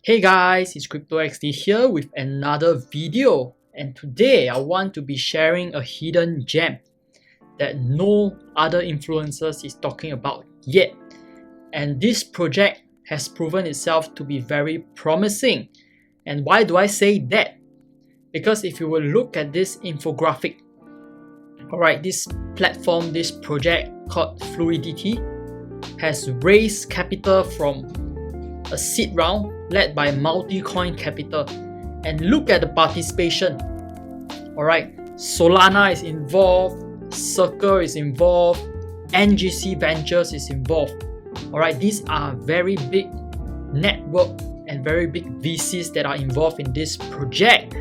Hey guys, it's CryptoXD here with another video, and today I want to be sharing a hidden gem that no other influencers is talking about yet. And this project has proven itself to be very promising. And why do I say that? Because if you will look at this infographic, alright, this platform, this project called Fluidity has raised capital from a seed round led by multi-coin capital, and look at the participation. Alright, Solana is involved, Circle is involved, NGC Ventures is involved. Alright, these are very big network and very big VCs that are involved in this project.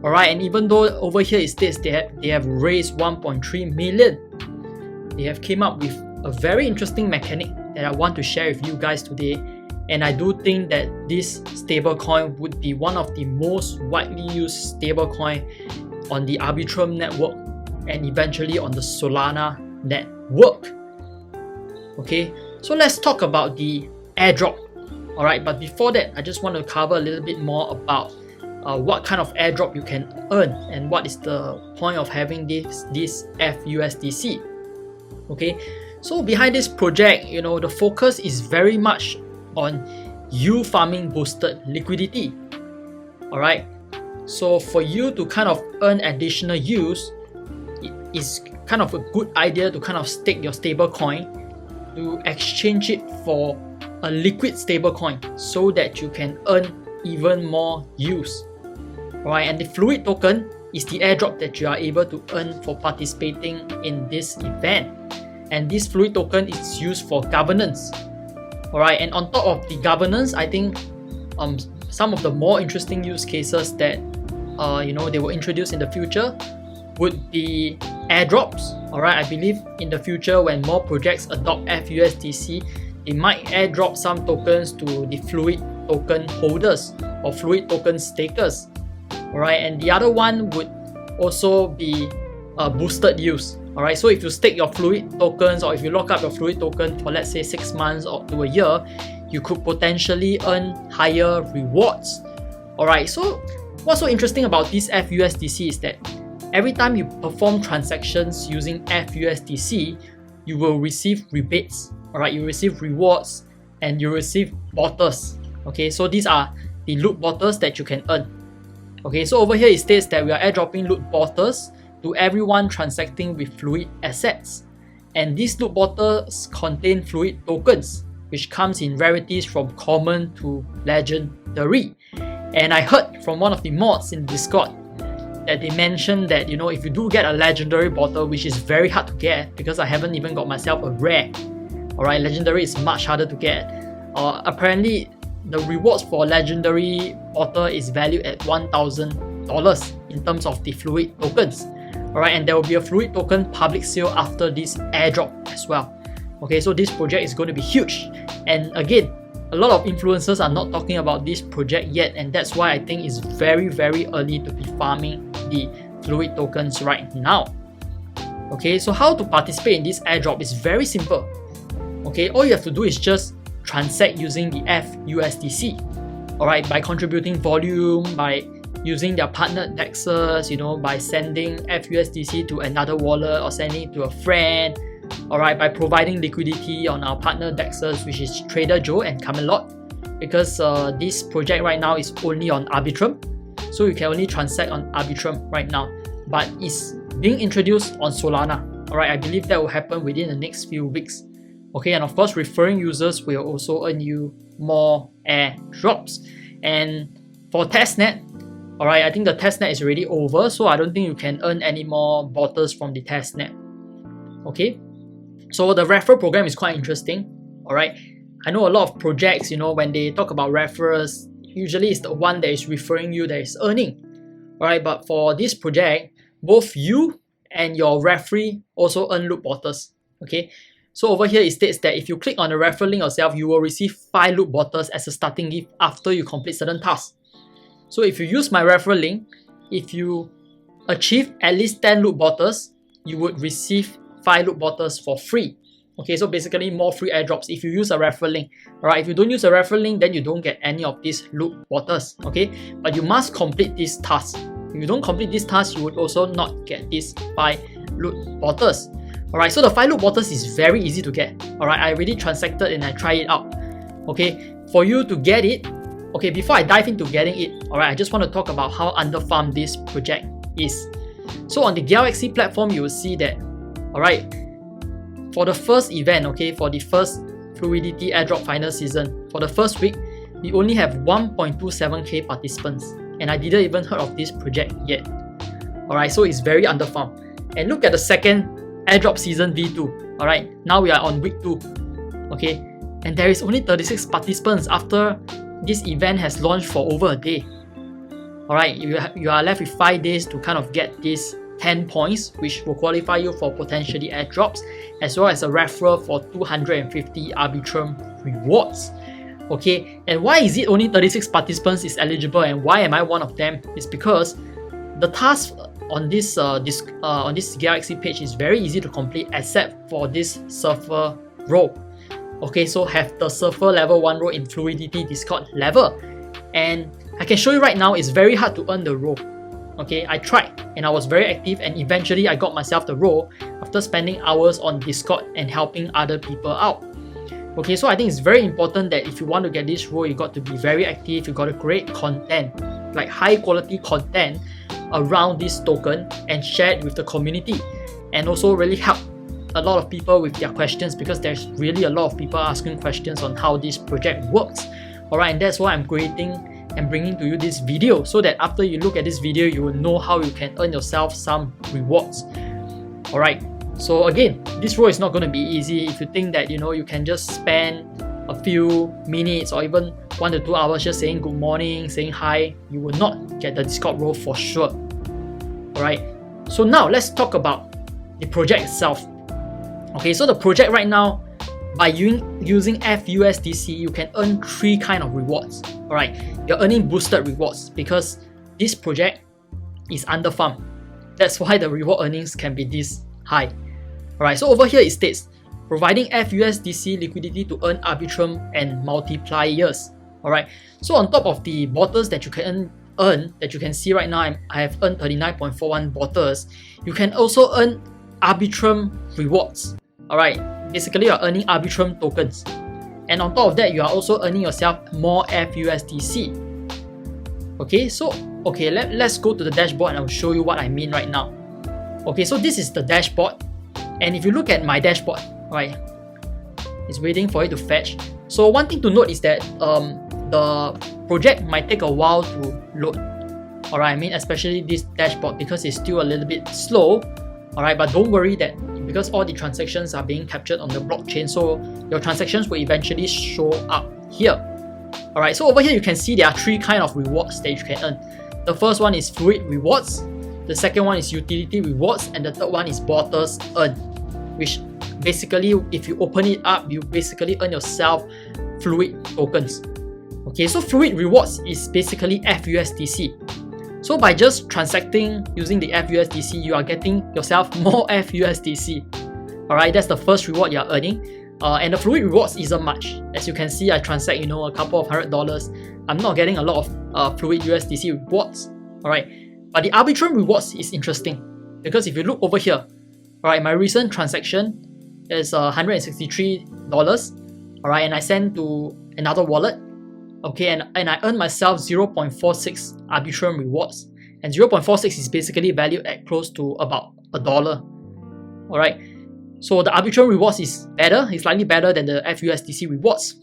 Alright, and even though over here it states they have raised 1.3 million, they have came up with a very interesting mechanic that I want to share with you guys today. And I do think that this stablecoin would be one of the most widely used stablecoin on the Arbitrum network and eventually on the Solana network. Okay, so let's talk about the airdrop. Alright, but before that, I just want to cover a little bit more about what kind of airdrop you can earn and what is the point of having this fUSDC. Okay, so behind this project, the focus is very much on you farming boosted liquidity. Alright, so for you to kind of earn additional use, it is kind of a good idea to kind of stake your stable coin to exchange it for a liquid stable coin so that you can earn even more use. Alright, and the Fluid token is the airdrop that you are able to earn for participating in this event. And this Fluid token is used for governance. Alright, and on top of the governance, I think some of the more interesting use cases that they will introduce in the future would be airdrops. Alright, I believe in the future when more projects adopt fUSDC, they might airdrop some tokens to the Fluid token holders or Fluid token stakers. Alright, and the other one would also be boosted use. Alright, so if you stake your Fluid tokens or if you lock up your Fluid token for let's say 6 months or to a year, you could potentially earn higher rewards. Alright, so what's so interesting about this fUSDC is that every time you perform transactions using fUSDC, you will receive rebates. Alright, you receive rewards and you receive bottles. Okay, so these are the loot bottles that you can earn. Okay, so over here it states that we are airdropping loot bottles to everyone transacting with Fluid assets. And these loot bottles contain Fluid tokens, which comes in rarities from common to legendary. And I heard from one of the mods in Discord that they mentioned that if you do get a legendary bottle, which is very hard to get because I haven't even got myself a rare. Alright, legendary is much harder to get. Apparently the rewards for legendary bottle is valued at $1,000 in terms of the Fluid tokens. Alright, and there will be a Fluid token public sale after this airdrop as well. Okay, so this project is going to be huge. And again, a lot of influencers are not talking about this project yet, and that's why I think it's very early to be farming the Fluid tokens right now. Okay, so how to participate in this airdrop is very simple. Okay, all you have to do is just transact using the fUSDC. Alright, by contributing volume, by using their partner dexes, by sending fUSDC to another wallet or sending it to a friend. Alright, by providing liquidity on our partner dexes, which is Trader Joe and Camelot, because this project right now is only on Arbitrum, so you can only transact on Arbitrum right now, but it's being introduced on Solana. Alright, I believe that will happen within the next few weeks. Okay, and of course referring users will also earn you more airdrops. And for testnet, alright, I think the testnet is already over, so I don't think you can earn any more bottles from the testnet. Okay, so the referral program is quite interesting. Alright, I know a lot of projects, when they talk about referrals, usually it's the one that is referring you that is earning. Alright, but for this project, both you and your referee also earn loot bottles. Okay, so over here it states that if you click on the referral link yourself, you will receive 5 loot bottles as a starting gift after you complete certain tasks. So if you use my referral link, if you achieve at least 10 loot bottles, you would receive 5 loot bottles for free. Okay, so basically more free airdrops if you use a referral link. Alright, if you don't use a referral link, then you don't get any of these loot waters. Okay, but you must complete this task. If you don't complete this task, you would also not get these 5 loot waters. Alright, so the 5 loot waters is very easy to get. Alright, I already transacted and I tried it out. Okay, for you to get it, okay, before I dive into getting it, alright, I just want to talk about how underfarmed this project is. So on the Galaxy platform, you will see that, alright, for the first event, okay, for the first Fluidity airdrop final season, for the first week, we only have 1.27k participants, and I didn't even heard of this project yet. Alright, so it's very underfarmed. And look at the second airdrop season V2. Alright, now we are on week 2. Okay, and there is only 36 participants after this event has launched for over a day. Alright, you are left with 5 days to kind of get these 10 points, which will qualify you for potentially airdrops, as well as a referral for 250 Arbitrum rewards. Okay, and why is it only 36 participants is eligible, and why am I one of them? It's because the task on this Galaxy page is very easy to complete, except for this surfer role. Okay, so have the surfer level 1 role in Fluidity Discord level, and I can show you right now, it's very hard to earn the role. Okay, I tried and I was very active, and eventually I got myself the role after spending hours on Discord and helping other people out. Okay, so I think it's very important that if you want to get this role, you got to be very active, you got to create content, like high quality content around this token and share it with the community, and also really help a lot of people with their questions, because there's really a lot of people asking questions on how this project works. Alright, and that's why I'm creating and bringing to you this video, so that after you look at this video, you will know how you can earn yourself some rewards. Alright, so again, this role is not going to be easy. If you think that you can just spend a few minutes or even 1 to 2 hours just saying good morning, saying hi, you will not get the Discord role for sure. Alright, so now let's talk about the project itself. Okay, so the project right now, by using fUSDC, you can earn 3 kind of rewards. Alright, you're earning boosted rewards because this project is underfarmed. That's why the reward earnings can be this high. Alright, so over here it states, providing fUSDC liquidity to earn Arbitrum and multipliers. Alright, so on top of the bottles that you can earn, that you can see right now, I have earned 39.41 bottles, you can also earn Arbitrum rewards. Alright, basically you're earning Arbitrum tokens. And on top of that, you are also earning yourself more fUSDC. Okay, let's go to the dashboard and I'll show you what I mean right now. Okay, so this is the dashboard. And if you look at my dashboard, right, it's waiting for it to fetch. So one thing to note is that the project might take a while to load. Alright, I mean especially this dashboard, because it's still a little bit slow. Alright, but don't worry that because all the transactions are being captured on the blockchain, so your transactions will eventually show up here. Alright, so over here you can see there are 3 kind of rewards that you can earn. The first one is Fluid rewards, the second one is Utility rewards, and the third one is Bottles earn, which basically if you open it up, you basically earn yourself Fluid tokens. Okay, so Fluid rewards is basically fUSDC. So by just transacting using the fUSDC, you are getting yourself more fUSDC. Alright, that's the first reward you are earning. And the Fluid rewards isn't much. As you can see, I transact a couple of $100. I'm not getting a lot of Fluid USDC rewards. Alright, but the Arbitrum rewards is interesting, because if you look over here, alright, my recent transaction is $163. Alright, and I sent to another wallet. Okay, and I earned myself 0.46 Arbitrum rewards, and 0.46 is basically valued at close to about $1. Alright, so the Arbitrum rewards is better, it's slightly better than the fUSDC rewards.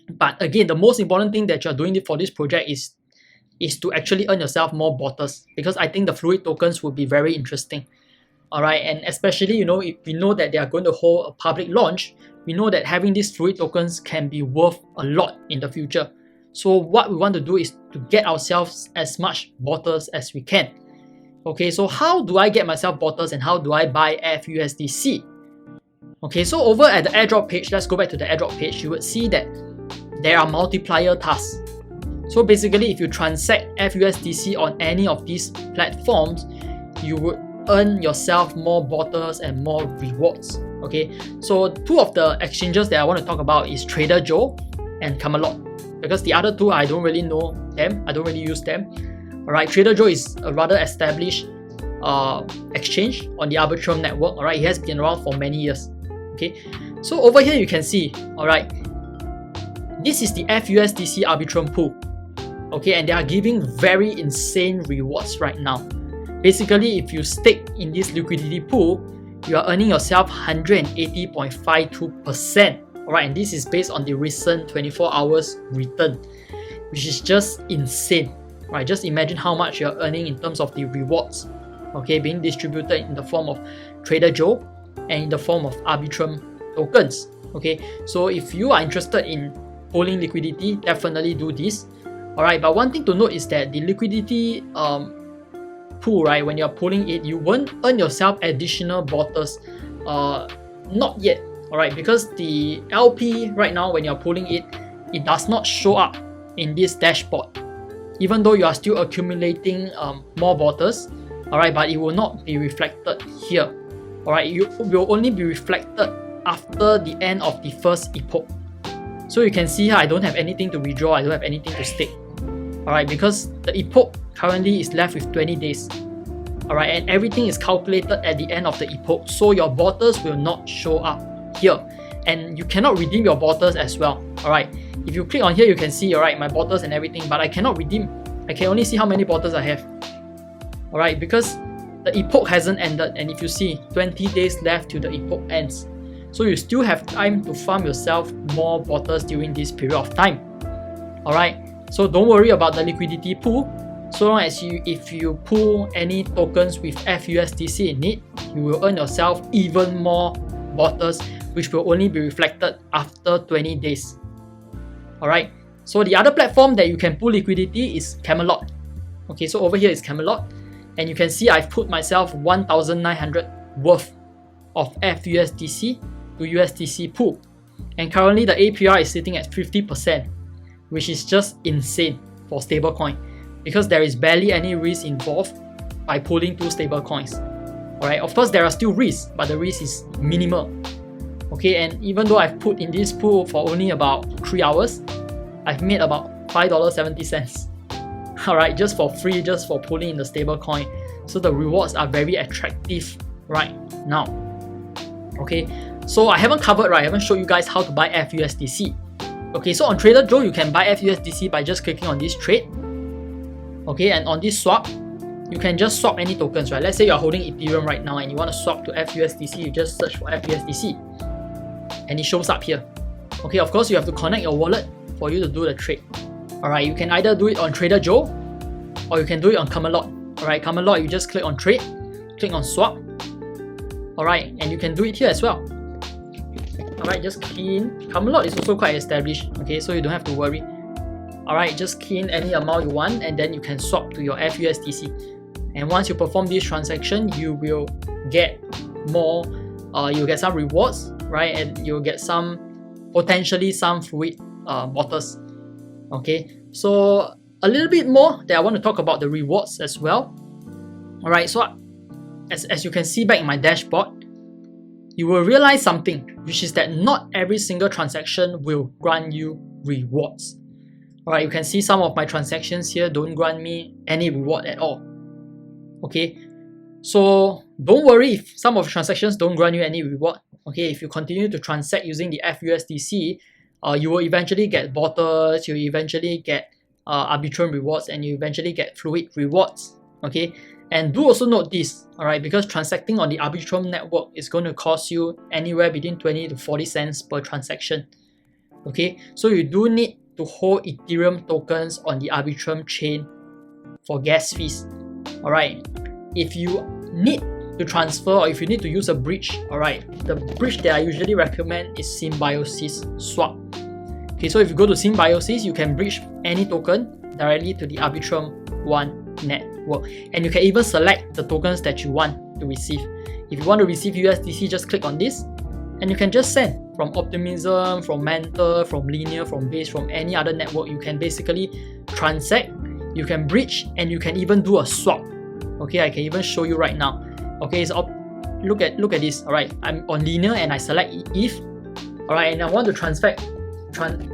But again, the most important thing that you're doing for this project is to actually earn yourself more bottles, because I think the Fluid tokens will be very interesting. Alright, and especially if we know that they are going to hold a public launch, we know that having these Fluid tokens can be worth a lot in the future. So what we want to do is to get ourselves as much bottles as we can. Okay, so how do I get myself bottles and how do I buy fUSDC? Okay, so over at the airdrop page, let's go back to the airdrop page, you would see that there are multiplier tasks. So basically, if you transact fUSDC on any of these platforms, you would earn yourself more bottles and more rewards. Okay, so two of the exchanges that I want to talk about is Trader Joe and Camelot, because the other two I don't really know them, I don't really use them. Alright, Trader Joe is a rather established exchange on the Arbitrum network. Alright, it has been around for many years. Okay, so over here you can see, alright, this is the fUSDC Arbitrum pool. Okay, and they are giving very insane rewards right now. Basically, if you stake in this liquidity pool, you are earning yourself 180.52%. Alright, and this is based on the recent 24 hours return, which is just insane. Right, just imagine how much you're earning in terms of the rewards, okay, being distributed in the form of Trader Joe and in the form of Arbitrum tokens. Okay, so if you are interested in pooling liquidity, definitely do this. Alright, but one thing to note is that the liquidity pool, right, when you're pooling it, you won't earn yourself additional bottles, not yet. Alright, because the LP right now, when you're pooling it, it does not show up in this dashboard, even though you are still accumulating more bottles. Alright, but it will not be reflected here. Alright, it will only be reflected after the end of the first epoch. So you can see here, I don't have anything to withdraw, I don't have anything to stake. Alright, because the epoch currently is left with 20 days. Alright, and everything is calculated at the end of the epoch, so your bottles will not show up here. And you cannot redeem your bottles as well. Alright, if you click on here, you can see, alright, my bottles and everything, but I cannot redeem. I can only see how many bottles I have. Alright, because the epoch hasn't ended, and if you see, 20 days left till the epoch ends. So you still have time to farm yourself more bottles during this period of time. Alright, so don't worry about the liquidity pool. So long as if you pool any tokens with fUSDC in it, you will earn yourself even more bottles, which will only be reflected after 20 days. Alright, so the other platform that you can pool liquidity is Camelot. Okay, so over here is Camelot, and you can see I've put myself 1,900 worth of fUSDC to USDC pool, and currently the APR is sitting at 50%, which is just insane for stablecoin, because there is barely any risk involved by pooling two stablecoins. Alright, of course there are still risks, but the risk is minimal. Okay, and even though I've put in this pool for only about 3 hours, I've made about $5.70. Alright, just for free, just for pooling in the stablecoin. So the rewards are very attractive right now. Okay, so I haven't covered, right, I haven't showed you guys how to buy fUSDC. Okay, so on Trader Joe, you can buy fUSDC by just clicking on this trade. Okay, and on this swap, you can just swap any tokens, right? Let's say you're holding Ethereum right now and you want to swap to fUSDC, you just search for fUSDC and it shows up here. Okay, of course you have to connect your wallet for you to do the trade. Alright, you can either do it on Trader Joe or you can do it on Camelot. Alright, Camelot, you just click on trade, click on swap. Alright, and you can do it here as well. Alright, just key in. Camelot is also quite established, okay, so you don't have to worry. Alright, just key in any amount you want and then you can swap to your fUSDC. And once you perform this transaction, you will get more, you'll get some rewards, right? And you'll get some, potentially some Fluid bottles. Okay, so a little bit more that I want to talk about the rewards as well. Alright, so as you can see back in my dashboard, you will realize something, which is that not every single transaction will grant you rewards. Alright, you can see some of my transactions here don't grant me any reward at all. Okay, so don't worry if some of the transactions don't grant you any reward. Okay, if you continue to transact using the fUSDC, you will eventually get bottles, you will eventually get Arbitrum rewards, and you eventually get Fluid rewards. Okay, and do also note this, alright, because transacting on the Arbitrum network is going to cost you anywhere between 20 to 40 cents per transaction. Okay, so you do need to hold Ethereum tokens on the Arbitrum chain for gas fees. Alright, if you need to transfer or if you need to use a bridge, alright, the bridge that I usually recommend is Symbiosis Swap. Okay, so if you go to Symbiosis, you can bridge any token directly to the Arbitrum 1 network, and you can even select the tokens that you want to receive. If you want to receive USDC, just click on this and you can just send from Optimism, from Mentor, from Linear, from Base, from any other network. You can basically transact, you can bridge, and you can even do a swap. Okay, I can even show you right now. Okay, so look at this. All right, I'm on linear and I select ETH. All right, and I want to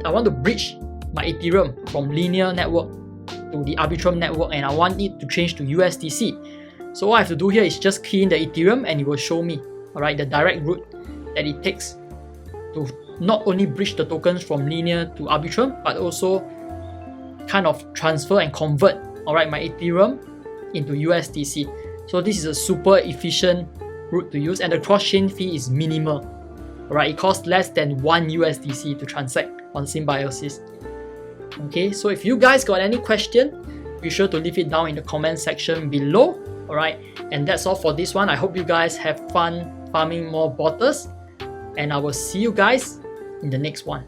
I want to bridge my Ethereum from linear network to the Arbitrum network, and I want it to change to USDC. So what I have to do here is just key in the Ethereum and it will show me, all right, the direct route that it takes to not only bridge the tokens from linear to Arbitrum, but also kind of transfer and convert, all right, my Ethereum into USDC. So this is a super efficient route to use, and the cross-chain fee is minimal. All right, it costs less than 1 USDC to transact on Symbiosis. Okay, so if you guys got any question, be sure to leave it down in the comment section below. All right, and that's all for this one. I hope you guys have fun farming more bottles, and I will see you guys in the next one.